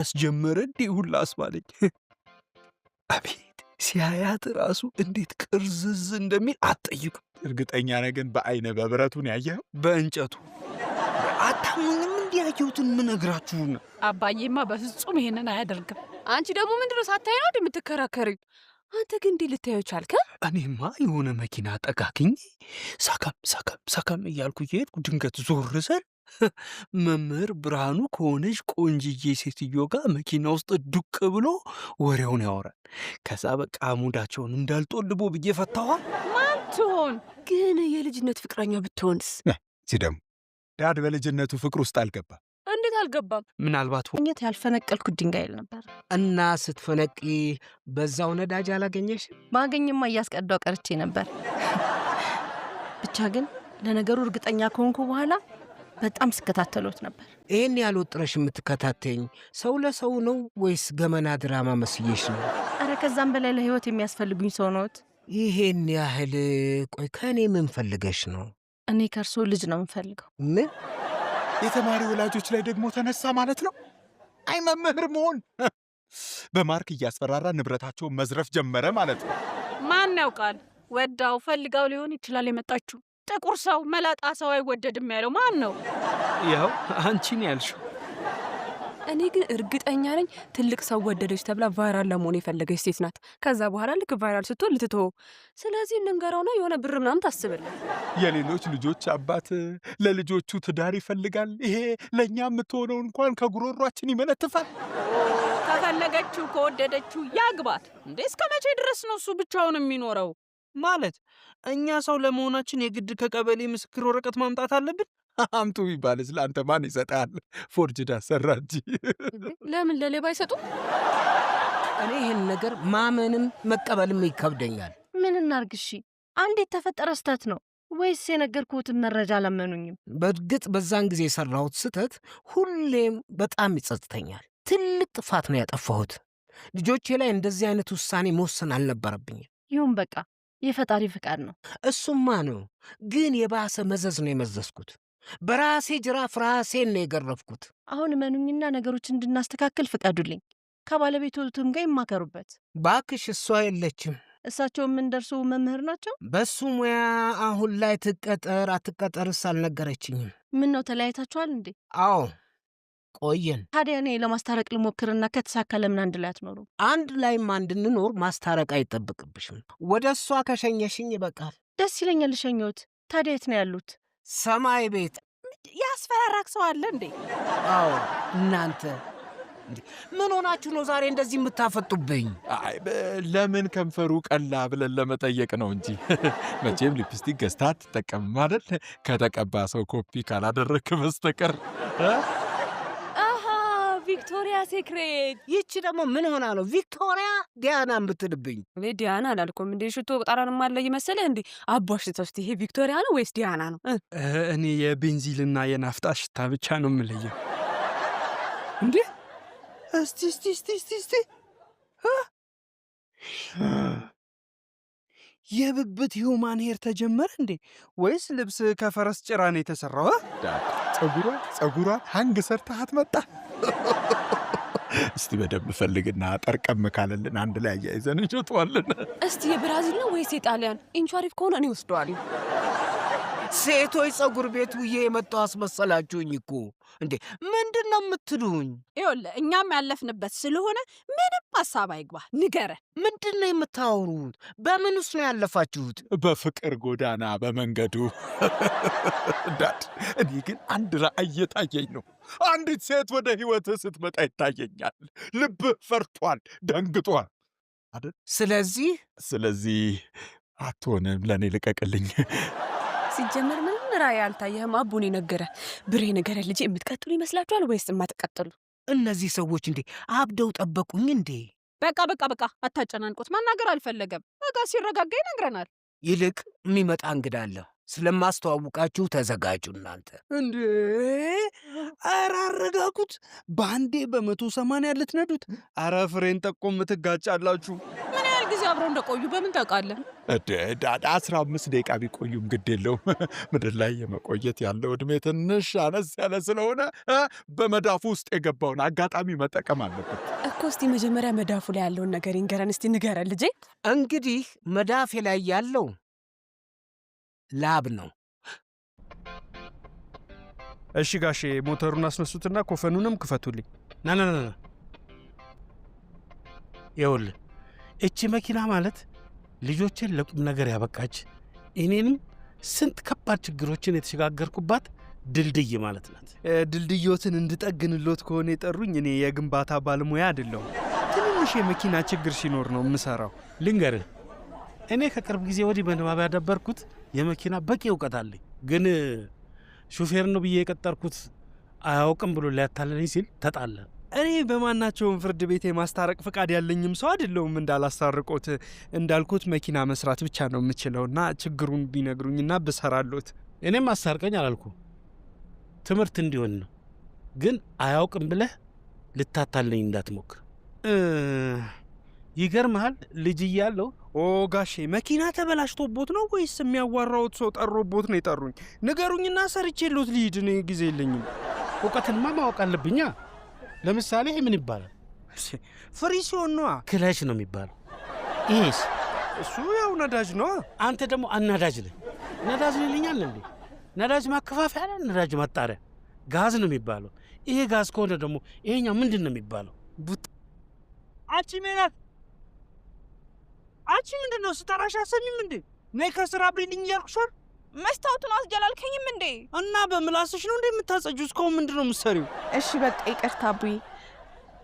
አስጀመረ እንዴ ሁላ አስባለኝ። አቤት ሲያያት ራሱ እንዴት ቅርዝዝ እንደሚል አትጠይቁ። እርግጠኛ ነህ ግን በአይነ በብረቱን ያየኸው? በእንጨቱ አታምኑኝም? እንዲያየሁትን ምነግራችሁ ነው። አባዬማ በፍጹም ይሄንን አያደርግም። አንቺ ደግሞ ምንድነው ሳታይ ነው እንደምትከራከሪው? አንተ ግን እንዴ ልታየው ቻልከ? እኔማ የሆነ መኪና ጠጋግኝ ሰከም እያልኩ እየሄድኩ ድንገት ዞር ስል መምህር ብርሃኑ ከሆነች ቆንጅዬ ሴትዮ ጋር መኪና ውስጥ ዱቅ ብሎ ወሬውን ያወራል። ከዛ በቃ ሙዳቸውን እንዳልጦልቦ ብዬ ፈታኋል። ማን ትሆን ግን የልጅነት ፍቅረኛ ብትሆንስ? ሲደሙ ዳድ በልጅነቱ ፍቅር ውስጥ አልገባ። እንዴት አልገባም? ምናልባት ሆኘት ያልፈነቀልኩት ድንጋይ ነበር። እና ስትፈነቂ በዛው ነዳጅ አላገኘሽ? ባገኝማ እያስቀዳው ቀርቼ ነበር። ብቻ ግን ለነገሩ እርግጠኛ ከሆንኩ በኋላ በጣም ስከታተሎት ነበር። ይህን ያህል ወጥረሽ የምትከታተኝ ሰው ለሰው ነው ወይስ ገመና ድራማ መስየሽ ነው? አረ ከዛም በላይ ለህይወት የሚያስፈልጉኝ ሰው ነዎት። ይሄን ያህል ቆይ፣ ከእኔ ምን ፈልገሽ ነው? እኔ ከእርሶ ልጅ ነው የምፈልገው። ምን? የተማሪ ወላጆች ላይ ደግሞ ተነሳ ማለት ነው? አይ መምህር መሆን በማርክ እያስፈራራ ንብረታቸውን መዝረፍ ጀመረ ማለት ነው። ማን ያውቃል? ወዳው ፈልጋው ሊሆን ይችላል የመጣችው። ጥቁር ሰው መላጣ ሰው አይወደድም ያለው ማን ነው? ያው አንቺን ያልሽው። እኔ ግን እርግጠኛ ነኝ ትልቅ ሰው ወደደች ተብላ ቫይራል ለመሆን የፈለገች ሴት ናት። ከዛ በኋላ ልክ ቫይራል ስትሆን ልትተወው። ስለዚህ እንንገረው ነው የሆነ ብር ምናምን ታስብልን። የሌሎች ልጆች አባት ለልጆቹ ትዳር ይፈልጋል። ይሄ ለእኛ የምትሆነው እንኳን ከጉሮሯችን ይመነትፋል። ከፈለገችው ከወደደችው ያግባት። እንዴ እስከ መቼ ድረስ ነው እሱ ብቻውን የሚኖረው? ማለት እኛ ሰው ለመሆናችን የግድ ከቀበሌ ምስክር ወረቀት ማምጣት አለብን? አምጡ ቢባልስ ለአንተ ማን ይሰጣል? ፎርጅድ አሰራ እንጂ። ለምን ለሌባ አይሰጡም? እኔ ይህን ነገር ማመንም መቀበልም ይከብደኛል። ምን እናርግ? እሺ አንድ የተፈጠረ ስህተት ነው ወይስ የነገርኩትን መረጃ አላመኑኝም? በእርግጥ በዛን ጊዜ የሠራሁት ስህተት ሁሌም በጣም ይጸጽተኛል። ትልቅ ጥፋት ነው ያጠፋሁት። ልጆቼ ላይ እንደዚህ አይነት ውሳኔ መወሰን አልነበረብኝም። ይሁን በቃ የፈጣሪ ፍቃድ ነው። እሱማ ነው፣ ግን የባሰ መዘዝ ነው የመዘዝኩት። በራሴ ጅራፍ ራሴን ነው የገረፍኩት። አሁን እመኑኝና ነገሮችን እንድናስተካክል ፍቀዱልኝ። ከባለቤቶትም ጋር ይማከሩበት። ባክሽ እሷ የለችም። እሳቸው የምንደርሱ መምህር ናቸው። በሱ ሙያ አሁን ላይ ትቀጠር አትቀጠርስ አልነገረችኝም። ምን ነው ተለያይታችኋል እንዴ? አዎ ቆየን። ታዲያ እኔ ለማስታረቅ ልሞክርና ከተሳካ ለምን አንድ ላይ አትኖሩ? አንድ ላይም እንድንኖር ማስታረቅ አይጠብቅብሽም። ወደ እሷ ከሸኘሽኝ ይበቃል። ደስ ይለኛል ልሸኘዎት። ታዲያ የት ነው ያሉት? ሰማይ ቤት። ያስፈራራክ ሰው አለ እንዴ? አዎ እናንተ ምን ሆናችሁ ነው ዛሬ እንደዚህ የምታፈጡብኝ? አይ ለምን ከንፈሩ ቀላ ብለን ለመጠየቅ ነው እንጂ መቼም ሊፕስቲክ ገዝታ አትጠቀምም አይደል? ከተቀባ ሰው ኮፒ ካላደረክ በስተቀር። ቪክቶሪያ ሴክሬት። ይቺ ደግሞ ምን ሆና ነው ቪክቶሪያ ዲያና የምትልብኝ? እኔ ዲያና አላልኩም እንዴ። ሽቶ ጠራን ማለይ መሰለህ እንዴ? አባሽ ተውስቲ፣ ይሄ ቪክቶሪያ ነው ወይስ ዲያና ነው? እኔ የቤንዚልና የናፍጣ ሽታ ብቻ ነው የምለየው። እንዴ እስቲ የብብት ሂውማን ሄር ተጀመረ እንዴ? ወይስ ልብስ ከፈረስ ጭራ ነው የተሰራው? ጸጉሯን ሃንግ ሰርተሃት መጣ። እስቲ በደንብ ፈልግና ጠርቀም ካለልን አንድ ላይ አያይዘን እንሸጠዋለን። እስቲ የብራዚል ነው ወይስ የጣሊያን? ኢንቹሪፍ ከሆነ እኔ ወስደዋለሁ። ሴቶች ጸጉር ቤት ውዬ የመጣው አስመሰላችሁኝ እኮ እንዴ! ምንድን ነው የምትሉኝ? ይኸውልህ እኛም ያለፍንበት ስለሆነ ምንም ሀሳብ አይግባ፣ ንገረን። ምንድን ነው የምታወሩት? በምን ውስጥ ነው ያለፋችሁት? በፍቅር ጎዳና በመንገዱ። ዳድ እኔ ግን አንድ ራእይ እየታየኝ ነው። አንዲት ሴት ወደ ሕይወትህ ስትመጣ ይታየኛል። ልብህ ፈርቷል፣ ደንግጧል አይደል? ስለዚህ አትሆንም፣ ለእኔ ልቀቅልኝ። ሲጀመር ምንም ራእይ አልታየህም። አቡኔ ነገረ ብሬ ነገረ ልጅ የምትቀጥሉ ይመስላችኋል ወይስ የማትቀጥሉ? እነዚህ ሰዎች እንዴ አብደው ጠበቁኝ እንዴ? በቃ አታጨናንቁት። ማናገር አልፈለገም። በቃ ሲረጋጋ ይነግረናል። ይልቅ የሚመጣ እንግዳ አለ፣ ስለማስተዋውቃችሁ ተዘጋጁ እናንተ። እንዴ ኧረ አረጋጉት። በአንዴ በ180 ልትነዱት? ኧረ ፍሬን ጠቆም ትጋጫላችሁ። ምን ያህል ጊዜ አብረው እንደቆዩ በምን ታውቃለህ? 15 ደቂቃ ቢቆዩም ግድ የለውም። ምድር ላይ የመቆየት ያለው ዕድሜ ትንሽ አነስ ያለ ስለሆነ በመዳፉ ውስጥ የገባውን አጋጣሚ መጠቀም አለበት እኮ። እስቲ መጀመሪያ መዳፉ ላይ ያለውን ነገር ይንገረን። እስቲ ንገረን ልጄ። እንግዲህ መዳፌ ላይ ያለው ላብ ነው። እሺ ጋሼ፣ ሞተሩን አስነሱትና ኮፈኑንም ክፈቱልኝ። ና ይኸውልህ እቺ መኪና ማለት ልጆችን ለቁም ነገር ያበቃች እኔንም ስንት ከባድ ችግሮችን የተሸጋገርኩባት ድልድይ ማለት ናት። ድልድዮትን እንድጠግንሎት ከሆነ የጠሩኝ እኔ የግንባታ ባለሙያ አይደለሁም። ትንሽ የመኪና ችግር ሲኖር ነው የምሰራው። ልንገርህ፣ እኔ ከቅርብ ጊዜ ወዲህ በንባብ ያዳበርኩት የመኪና በቂ እውቀት አለኝ። ግን ሹፌር ነው ብዬ የቀጠርኩት አያውቅም ብሎ ሊያታለለኝ ሲል ተጣላ። እኔ በማናቸውም ፍርድ ቤት የማስታረቅ ፍቃድ ያለኝም ሰው አይደለሁም። እንዳላስታርቆት እንዳልኩት መኪና መስራት ብቻ ነው የምችለውና ችግሩን ቢነግሩኝና ብሰራሎት። እኔም አስታርቀኝ አላልኩ፣ ትምህርት እንዲሆን ነው። ግን አያውቅም ብለህ ልታታለኝ እንዳትሞክር። ይገርምሃል፣ ልጅ እያለሁ ጋሼ መኪና ተበላሽቶቦት ነው ወይስ የሚያዋራውት ሰው ጠሮቦት ነው የጠሩኝ? ንገሩኝና ሰርቼሎት ልሂድ። እኔ ጊዜ የለኝም። እውቀትንማ ማወቅ አለብኛ። ለምሳሌ ይህ ምን ይባላል? ፍሪ ሲሆን ነዋ። ክላሽ ነው የሚባለው። ይሄስ? እሱ ያው ነዳጅ ነዋ። አንተ ደግሞ አናዳጅ ነህ። ነዳጅ ይልኛል እንዴ? ነዳጅ ማከፋፈያ፣ ነዳጅ ማጣሪያ፣ ጋዝ ነው የሚባለው። ይሄ ጋዝ ከሆነ ደግሞ ይሄኛው ምንድን ነው የሚባለው? አንቺ ሜናት፣ አንቺ ምንድን ነው ስጠራሽ አሰሚም እንዴ? ነይ ከስራ አብሪልኝ እያልኩሻል። መስታወቱን አስጀላልከኝም እንዴ? እና በምላስሽ ነው እንዴ የምታጸጁ? እስካሁን ምንድን ነው የምትሰሪው? እሺ በቃ ይቅርታ አቡዬ።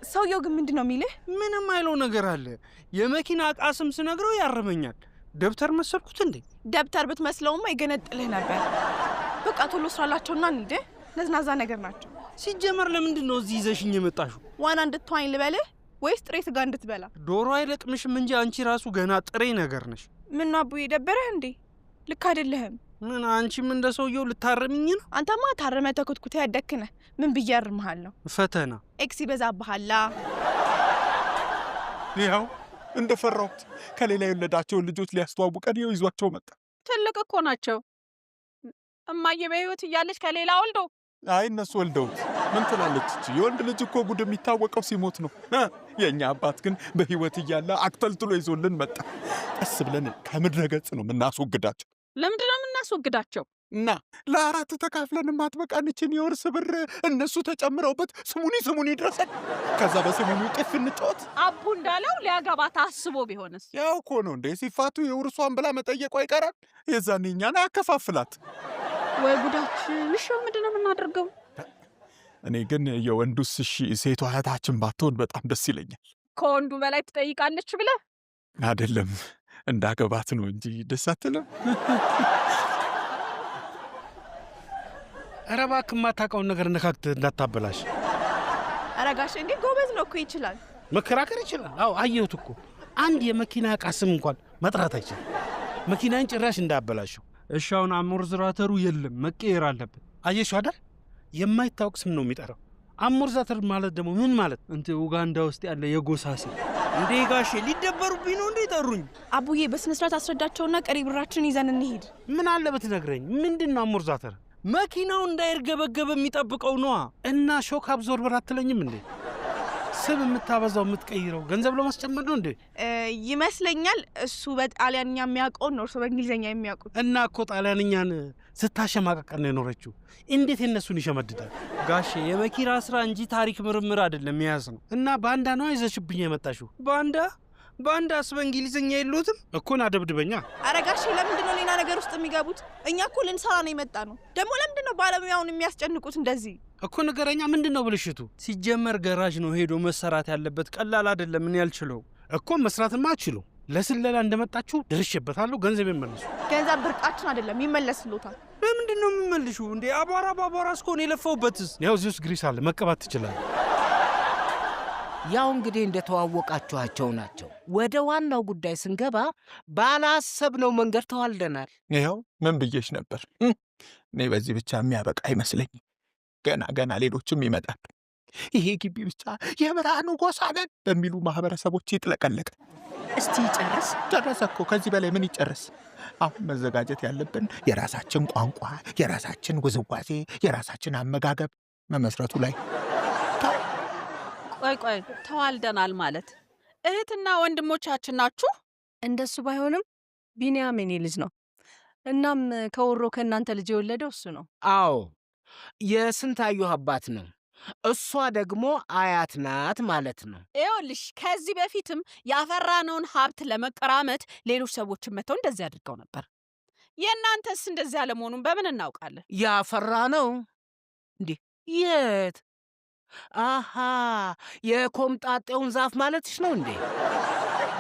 ሰውየው ግን ምንድን ነው የሚልህ? ምንም አይለው ነገር አለ። የመኪና ዕቃ ስም ስነግረው ያረመኛል። ደብተር መሰልኩት እንዴ? ደብተር ብትመስለውማ ይገነጥልህ ነበር። በቃ ቶሎ ስራላቸውና እንሂድ። ነዝናዛ ነገር ናቸው። ሲጀመር ለምንድን ነው እዚህ ይዘሽኝ የመጣሽው? ዋና እንድትዋኝ ልበልህ ወይስ ጥሬ ስጋ እንድትበላ? ዶሮ አይለቅምሽም እንጂ አንቺ ራሱ ገና ጥሬ ነገር ነሽ። ምን አቡዬ ደበረህ እንዴ? ልክ አይደለህም። ምን አንቺም እንደ ሰውየው ልታረምኝ ነው? አንተማ ታረመ ተኮትኩተ ያደክነህ። ምን ብዬ አርምሃለሁ? ፈተና ኤክስ ይበዛብሃላ። ያው እንደፈራሁት ከሌላ የወለዳቸውን ልጆች ሊያስተዋውቀን ይኸው ይዟቸው መጣ። ትልቅ እኮ ናቸው። እማዬ በህይወት እያለች ከሌላ ወልዶ። አይ እነሱ ወልደውት ምን ትላለች እቺ? የወንድ ልጅ እኮ ጉድ የሚታወቀው ሲሞት ነው። የእኛ አባት ግን በህይወት እያለ አክተልትሎ ይዞልን መጣ። ቀስ ብለን ከምድረ ገጽ ነው የምናስወግዳቸው። ለምንድን ነው የምናስወግዳቸው? እና ለአራት ተካፍለን ማትበቃንችን የውርስ ብር እነሱ ተጨምረውበት ስሙኒ ድረሰን ከዛ በስሙኒው ጥፍ እንጫወት። አቡ እንዳለው ሊያገባት አስቦ ቢሆንስ? ያው እኮ ነው እንዴ ሲፋቱ የውርሷን ብላ መጠየቋ ይቀራል። የዛኔ እኛን አያከፋፍላት። ወይ ጉዳችን! እሺ ምንድን ነው የምናደርገው? እኔ ግን የወንዱስ እሺ ሴቷ እህታችን ባትሆን በጣም ደስ ይለኛል። ከወንዱ በላይ ትጠይቃለች ብለህ አይደለም እንዳገባት ነው እንጂ ደስ አትልም። ኧረ እባክህ የማታውቀውን ነገር ነካክተህ እንዳታበላሽ። ኧረ ጋሼ እንዴ ጎበዝ ነው እኮ ይችላል፣ መከራከር ይችላል። አዎ አየሁት እኮ አንድ የመኪና ዕቃ ስም እንኳን መጥራት አይችልም። መኪናን ጭራሽ እንዳያበላሸው። እሺ አሁን አሞርዝራተሩ የለም መቀየር አለበት። አየሽው አይደል? የማይታወቅ ስም ነው የሚጠራው። አሞርዛተር ማለት ደግሞ ምን ማለት? ኡጋንዳ ውስጥ ያለ የጎሳ ስም። እንዴ ጋሼ ሊደበሩብኝ ነው እንዴ ጠሩኝ? አቡዬ በስነ ስርዓት አስረዳቸውና ቀሪ ብራችን ይዘን እንሂድ። ምን አለ ብትነግረኝ። ምንድን ነው አሞርዛተር? መኪናው እንዳይርገበገበ የሚጠብቀው ነዋ። እና ሾክ አብዞርበር አትለኝም እንዴ? ስም የምታበዛው የምትቀይረው ገንዘብ ለማስጨመር ነው እንዴ? ይመስለኛል። እሱ በጣሊያንኛ የሚያውቀው ነው፣ እርሶ በእንግሊዝኛ የሚያውቁት። እና እኮ ጣሊያንኛን ስታሸማቀቀን ነው የኖረችው። እንዴት የነሱን ይሸመድዳል? ጋሼ የመኪና ስራ እንጂ ታሪክ ምርምር አይደለም የያዝ ነው። እና ባንዳ ነው ይዘሽብኝ የመጣሽው? ባንዳስ በእንግሊዝኛ የሉትም እኮ ናደብድበኛ። ኧረ ጋሼ ለምንድን ነው ሌላ ነገር ውስጥ የሚገቡት? እኛ እኮ ልንሰራ ነው የመጣ ነው። ደግሞ ለምንድን ነው ባለሙያውን የሚያስጨንቁት እንደዚህ? እኮ ንገረኛ፣ ምንድን ነው ብልሽቱ? ሲጀመር ገራዥ ነው ሄዶ መሰራት ያለበት፣ ቀላል አይደለም። ምን ያልችለው እኮ መስራትማ አችሉ። ለስለላ እንደመጣችሁ ደርሼበታለሁ። ገንዘብ ይመልሱ። ገንዘብ ብርቃችን አይደለም ይመለስልዎታል። በምንድን ነው የምመልሹ እንዴ? አቧራ ባቧራ እስከሆነ የለፋውበትስ። ያው እዚህ ውስጥ ግሪስ አለ፣ መቀባት ትችላለህ። ያው እንግዲህ እንደተዋወቃችኋቸው ናቸው። ወደ ዋናው ጉዳይ ስንገባ ባላሰብነው መንገድ ተዋልደናል። ይኸው ምን ብዬሽ ነበር? እኔ በዚህ ብቻ የሚያበቃ አይመስለኝም። ገና ሌሎችም ይመጣል። ይሄ ግቢ ብቻ የብርሃኑ ጎሳ ነን በሚሉ ማህበረሰቦች ይጥለቀለቀ። እስቲ ጨርስ። ጨረሰ እኮ። ከዚህ በላይ ምን ይጨርስ? አሁን መዘጋጀት ያለብን የራሳችን ቋንቋ፣ የራሳችን ውዝዋዜ፣ የራሳችን አመጋገብ መመስረቱ ላይ። ቆይ ተዋልደናል ማለት እህትና ወንድሞቻችን ናችሁ? እንደሱ ባይሆንም ቢንያም የኔ ልጅ ነው። እናም ከወሮ ከእናንተ ልጅ የወለደው እሱ ነው። አዎ የስንታየሁ አባት ነው። እሷ ደግሞ አያት ናት ማለት ነው። ይኸውልሽ ከዚህ በፊትም ያፈራነውን ሀብት ለመቀራመት ሌሎች ሰዎችን መተው እንደዚህ አድርገው ነበር። የእናንተስ እንደዚህ አለመሆኑን በምን እናውቃለን? ያፈራ ነው እንዴ? የት? አሃ የኮምጣጤውን ዛፍ ማለትሽ ነው እንዴ?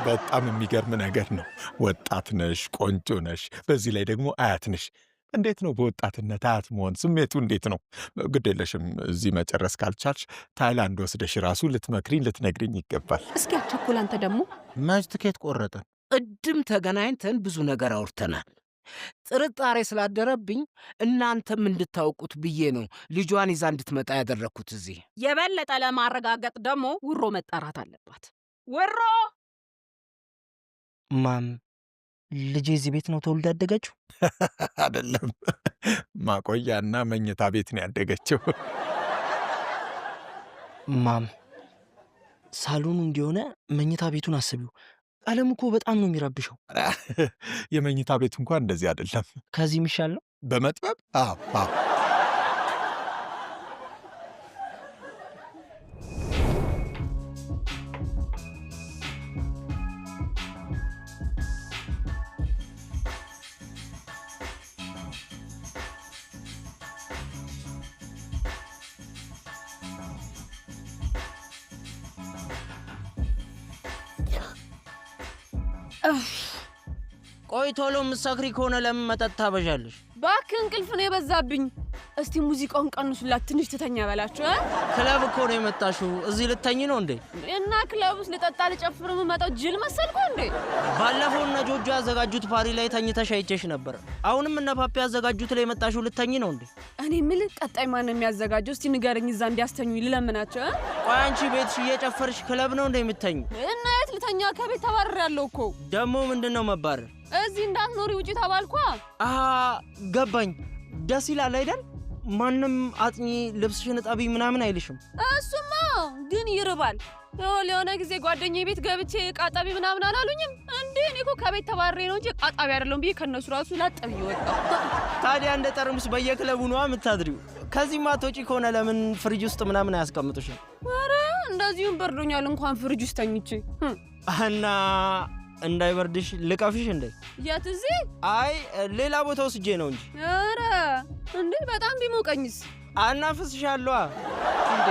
በጣም የሚገርም ነገር ነው። ወጣት ነሽ፣ ቆንጆ ነሽ፣ በዚህ ላይ ደግሞ አያት ነሽ። እንዴት ነው በወጣትነት አያት መሆን? ስሜቱ እንዴት ነው? ግድ የለሽም። እዚህ መጨረስ ካልቻልሽ ታይላንድ ወስደሽ ራሱ ልትመክሪኝ ልትነግሪኝ ይገባል። እስኪ አቸኩል። አንተ ደግሞ መች ትኬት ቆረጠን? ቅድም ተገናኝተን ብዙ ነገር አውርተናል። ጥርጣሬ ስላደረብኝ እናንተም እንድታውቁት ብዬ ነው ልጇን ይዛ እንድትመጣ ያደረግኩት እዚህ። የበለጠ ለማረጋገጥ ደግሞ ውሮ መጠራት አለባት። ውሮ! ማም ልጄ እዚህ ቤት ነው ተወልዳ ያደገችው? አይደለም፣ ማቆያና መኝታ ቤት ነው ያደገችው። ማም ሳሎኑ እንዲሆነ መኝታ ቤቱን አስቢው። ቀለም እኮ በጣም ነው የሚረብሸው። የመኝታ ቤቱ እንኳን እንደዚህ አይደለም። ከዚህ የሚሻል ነው በመጥበብ። አዎ ቆይ ቶሎ ምሳክሪ ከሆነ ለምን መጠጥ ታበዣለሽ? እባክህ እንቅልፍ ነው የበዛብኝ። እስቲ ሙዚቃውን ቀንሱላት ትንሽ ትተኛ በላችሁ። ክለብ እኮ ነው የመጣሽው፣ እዚህ ልተኝ ነው እንዴ? እና ክለብ ውስጥ ልጠጣ ልጨፍር የምመጣው ጅል መሰልኩ እንዴ? ባለፈው እነ ጆጆ ያዘጋጁት ፓሪ ላይ ተኝተሽ አይቼሽ ነበር። አሁንም እነ ፓፒ ያዘጋጁት ላይ የመጣሽው ልተኝ ነው እንዴ? እኔ የምልህ ቀጣይ ማን ነው የሚያዘጋጀው? እስቲ ንገረኝ፣ እዛ እንዲያስተኙኝ ልለምናቸው። ቆይ አንቺ ቤትሽ እየጨፈርሽ ክለብ ነው እንደ የምተኝ? እና የት ልተኛ? ከቤት ተባርሬያለሁ እኮ። ደግሞ ምንድን ነው መባረር? እዚህ እንዳትኖሪ ውጪ ተባልኳ። ገባኝ። ደስ ይላል አይደል? ማንም አጥኚ ልብስሽን እጠቢ ምናምን አይልሽም። እሱማ ግን ይርባል። የሆነ ጊዜ ጓደኛዬ ቤት ገብቼ ቃጣቢ ምናምን አላሉኝም እንዴ? እኔ እኮ ከቤት ተባሬ ነው እንጂ ቃጣቢ አይደለም ብዬ ከነሱ ራሱ ላጠብ ይወጣ። ታዲያ እንደ ጠርሙስ በየክለቡ ነዋ የምታድሪው። ከዚህ ማትወጪ ከሆነ ለምን ፍሪጅ ውስጥ ምናምን አያስቀምጡሽም? ኧረ እንደዚሁም በርዶኛል እንኳን ፍሪጅ ውስጥ ተኝቼ። እና እንዳይበርድሽ ልቀፍሽ እንዴ? የት? እዚህ? አይ ሌላ ቦታ ወስጄ ነው እንጂ። ኧረ እንዴ በጣም ቢሞቀኝስ? አናፍስሻለዋ። እንዴ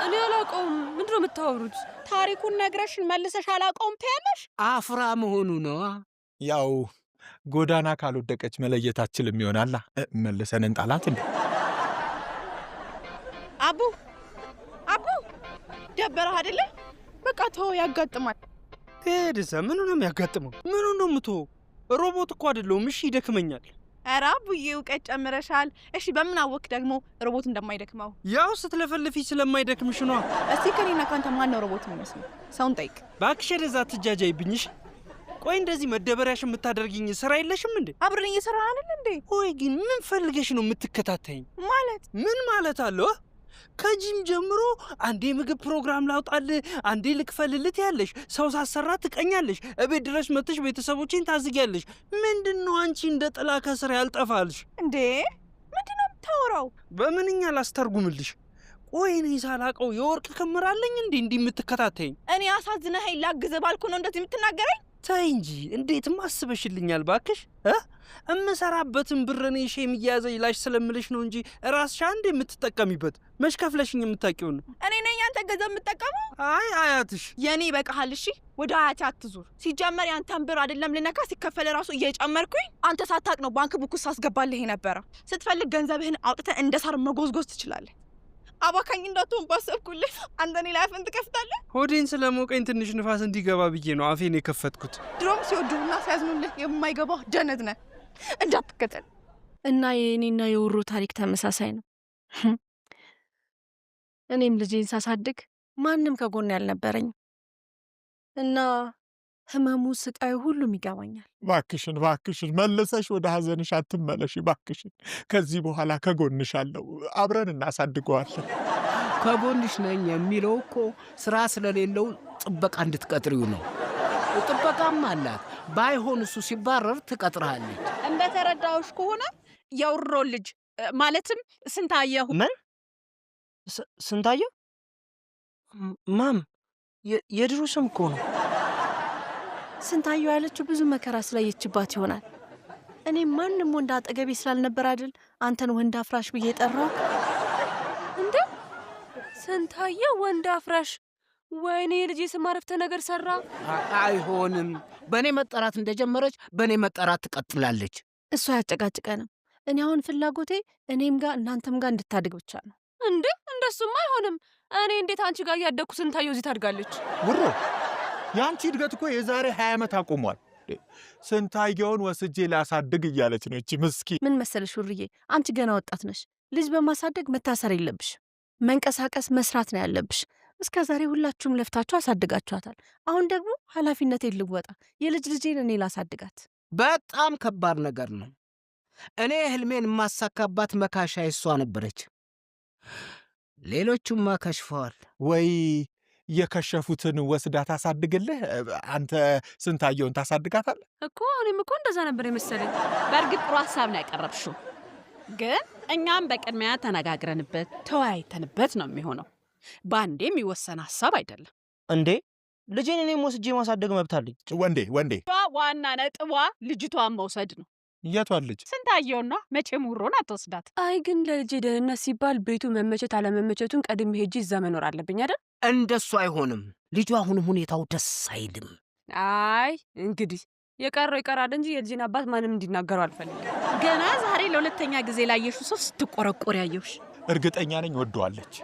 እኔ አላውቀውም። ምንድን ነው የምታወሩት? ታሪኩን ነግረሽን መልሰሽ አላውቀውም ትያለሽ? አፍራ መሆኑ ነዋ። ያው ጎዳና ካልወደቀች መለየት አትችልም ይሆናላ። መልሰን እንጣላት እንዴ? አቡ ደበረህ አይደለ? በቃ ተወው፣ ያጋጥማል። ሄድሰ ምኑ ነው የሚያጋጥመው? ምኑ ነው የምትወው? ሮቦት እኮ አይደለሁም። እሺ ይደክመኛል። ኧረ አቡዬ እውቀት ጨምረሻል። እሺ በምን አወክ ደግሞ ሮቦት እንደማይደክመው? ያው ስትለፈልፊ ስለማይደክምሽ ነዋ። እስቲ ከኔና ካንተ ማን ነው ሮቦት የሚመስለው? ሰውን ጠይቅ። እባክሽ ወደዛ ትጃጃይብኝሽ። ቆይ እንደዚህ መደበሪያሽ የምታደርጊኝ ስራ የለሽም እንዴ? አብረን እየሰራን አይደል እንዴ? ቆይ ግን ምን ፈልገሽ ነው የምትከታተይኝ? ማለት ምን ማለት አለው? ከጂም ጀምሮ አንዴ ምግብ ፕሮግራም ላውጣልህ፣ አንዴ ልክፈልልት ያለሽ፣ ሰው ሳሰራ ትቀኛለሽ፣ እቤት ድረስ መጥተሽ ቤተሰቦቼን ታዝጊያለሽ። ምንድነው አንቺ እንደ ጥላ ከስር ያልጠፋልሽ እንዴ? ምንድነው የምታወራው? በምንኛ ላስተርጉምልሽ? ቆይ እኔ ሳላውቀው የወርቅ ክምር አለኝ እንዴ እንዲህ የምትከታተይኝ? እኔ አሳዝነኸኝ ላግዘህ ባልኩ ነው እንደዚህ የምትናገረኝ? ተይ እንጂ እንዴትም አስበሽልኛል ባክሽ። እምሰራበትን ብር እኔ ሼም እያያዘኝ ላሽ ስለምልሽ ነው እንጂ ራስሽ አንድ የምትጠቀሚበት መች ከፍለሽኝ የምታውቂው ነው። እኔ ነኝ ያንተ ገንዘብ የምጠቀመው? አይ አያትሽ። የኔ ይበቃሃል። እሺ ወደ አያቴ አትዙር። ሲጀመር ያንተን ብር አይደለም ልነካ ሲከፈል ራሱ እየጨመርኩኝ አንተ ሳታቅ ነው ባንክ ቡክ ውስጥ አስገባልህ የነበረ። ስትፈልግ ገንዘብህን አውጥተህ እንደ ሳር መጎዝጎዝ ትችላለህ። አባካኝ እንዳትሆን ባሰብኩልህ አንተ እኔ ላይ አፍን ትከፍታለህ። ሆዴን ስለሞቀኝ ትንሽ ንፋስ እንዲገባ ብዬ ነው አፌን የከፈትኩት። ድሮም ሲወዱና ሲያዝኑልህ የማይገባ ጀነት ነህ። እንዳትከተል። እና የእኔና የውሮ ታሪክ ተመሳሳይ ነው። እኔም ልጄን ሳሳድግ ማንም ከጎን ያልነበረኝ እና ህመሙ፣ ስቃዩ ሁሉም ይገባኛል። ባክሽን መልሰሽ ወደ ሐዘንሽ አትመለሽ ባክሽን። ከዚህ በኋላ ከጎንሽ አለው፣ አብረን እናሳድገዋለን። ከጎንሽ ነኝ የሚለው እኮ ስራ ስለሌለው ጥበቃ እንድትቀጥሪው ነው። ጥበቃም አላት። ባይሆን እሱ ሲባረር ትቀጥርሃለች። እንደተረዳሁሽ ከሆነ የውሮ ልጅ ማለትም ስንታየሁ። ምን ስንታየሁ? ማም የድሮ ስም እኮ ነው። ስንታየሁ ያለችው ብዙ መከራ ስላየችባት ይሆናል። እኔ ማንም ወንድ አጠገቤ ስላልነበር አይደል አንተን ወንድ አፍራሽ ብዬ ጠራው። እንዴ ስንታየሁ ወንድ አፍራሽ? ወይኔ የልጄ ስም አረፍተ ነገር ሰራ። አይሆንም። በእኔ መጠራት እንደጀመረች በእኔ መጠራት ትቀጥላለች። እሱ አያጨቃጭቀንም። እኔ አሁን ፍላጎቴ እኔም ጋር እናንተም ጋር እንድታድግ ብቻ ነው። እንዴ እንደሱም አይሆንም። እኔ እንዴት አንቺ ጋር እያደግኩ ስንታየሁ እዚህ ታድጋለች? ውሮ የአንቺ እድገት እኮ የዛሬ 20 ዓመት አቁሟል። ስንታየውን ወስጄ ላሳድግ እያለች ነው እቺ ምስኪን። ምን መሰለሽ ውርዬ፣ አንቺ ገና ወጣት ነሽ። ልጅ በማሳደግ መታሰር የለብሽ። መንቀሳቀስ፣ መስራት ነው ያለብሽ። እስከ ዛሬ ሁላችሁም ለፍታችሁ አሳድጋችኋታል። አሁን ደግሞ ኃላፊነቴን ልወጣ፣ የልጅ ልጄን እኔ ላሳድጋት። በጣም ከባድ ነገር ነው። እኔ ህልሜን የማሳካባት መካሻ እሷ ነበረች። ሌሎቹማ ከሽፈዋል። ወይ የከሸፉትን ወስዳ ታሳድግልህ። አንተ ስንታየውን ታሳድጋታለህ እኮ። እኔም እኮ እንደዛ ነበር የመሰለኝ። በእርግጥ ጥሩ ሀሳብ ነው ያቀረብሽው፣ ግን እኛም በቅድሚያ ተነጋግረንበት ተወያይተንበት ነው የሚሆነው። በአንዴ የሚወሰን ሀሳብ አይደለም። እንዴ ልጄን እኔም ወስጄ ማሳደግ መብት አለኝ። ወንዴ ዋና ነጥቧ ልጅቷን መውሰድ ነው። የቷን ልጅ? ስንታየውና መቼም ውሮን አትወስዳት። አይ ግን ለልጄ ደህንነት ሲባል ቤቱ መመቸት አለመመቸቱን ቀድሜ ሄጄ እዛ መኖር አለብኝ አይደል? እንደሱ አይሆንም። ልጁ አሁንም ሁኔታው ደስ አይልም። አይ እንግዲህ የቀረው ይቀራል እንጂ የልጄን አባት ማንም እንዲናገሩ አልፈልግም። ገና ዛሬ ለሁለተኛ ጊዜ ላየሽው ሰው ስትቆረቆር ያየሁሽ። እርግጠኛ ነኝ ወደዋለች።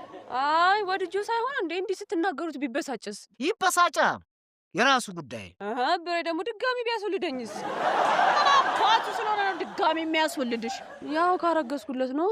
አይ ወድጆ ሳይሆን እንዲህ ስትናገሩት ቢበሳጭስ? ይበሳጫ፣ የራሱ ጉዳይ። ብሬ ደግሞ ድጋሚ ቢያስወልደኝስ? አባቱ ስለሆነ ነው ድጋሚ የሚያስወልድሽ። ያው ካረገዝኩለት ነው።